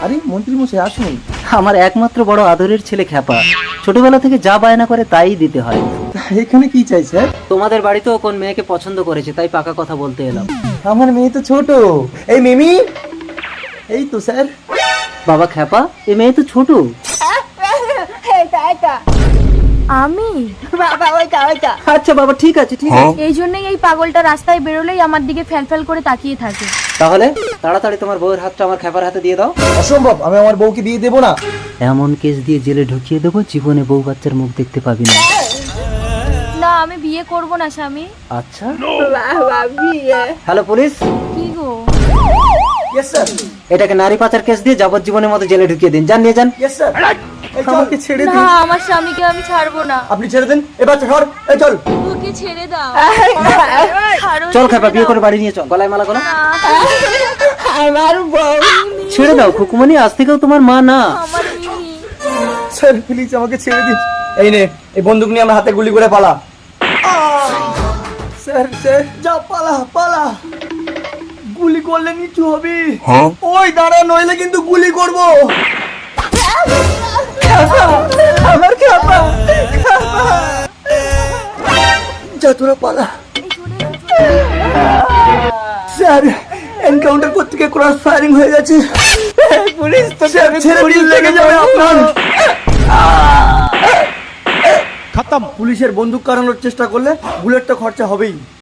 আরে মন্ত্রী মশাই আসুন। আমার একমাত্র বড় আদরের ছেলে খ্যাপা, ছোটবেলা থেকে যা বায়না করে তাই দিতে হয়। এখানে কি চাই স্যার? তোমাদের বাড়িতেও কোন মেয়েকে পছন্দ করেছে, তাই পাকা কথা বলতে এলাম। আমার মেয়ে তো ছোট। এই মিমি, এই তো স্যার। বাবা খ্যাপা, এ মেয়ে তো ছোট। আমি আচ্ছা বাবা, ঠিক আছে ঠিক আছে। এই জন্যই এই পাগলটা রাস্তায় বেরোলেই আমার দিকে ফ্যাল করে তাকিয়ে থাকে। তাহলে তাড়াতাড়ি তোমার বউয়ের হাতটা আমার খ্যাপার হাতে দিয়ে দাও। অসম্ভব, আমি আমার বউকে বিয়ে দেবো না। এমন কেস দিয়ে জেলে ঢুকিয়ে দেবো, জীবনে বউ বাচ্চার মুখ দেখতে পাবি না। না, আমি বিয়ে করব না স্বামী। আচ্ছা, হ্যালো পুলিশ। কি গো? ইয়েস স্যার, এটাকে নারী পাচার কেস দিয়ে যাবজ্জীবনের মতো জেলে ঢুকিয়ে দিন। যান নিয়ে যান। Yes sir. আমাকে ছেড়ে না, দিন। আমার স্বামীকে আমি ছাড়বো না। আপনি ছেড়ে দিন। এবার ধর, এই চল। ওকে ছেড়ে দাও। ছাড়ো, চল খ্যাপা, ছেড়ে বিয়ে দাও। করে বাড়ি নিয়ে চল। গলায় মালা গলা। আমার বউ, ছেড়ে দাও খুকুমনি, আজ থেকেও তোমার মা না। আমার মিমি। স্যার প্লিজ আমাকে ছেড়ে দিন। এই নে, এই বন্দুক নিয়ে আমার হাতে গুলি করে পালা। স্যার স্যার, যা পালা পালা। গুলি করলে নিচু হবে। ওই দাঁড়া, নইলে কিন্তু গুলি করব। আমার খ্যাপা, যা তোরা পালা। স্যার, এনকাউন্টার করতে গিয়ে ক্রস ফায়ারিং হয়ে গেছে। পুলিশ তো ছেড়ে দিন, লেগে যাবে আপনার। খতম। পুলিশের বন্দুক কাড়ানোর চেষ্টা করলে বুলেটটা খরচা হবেই।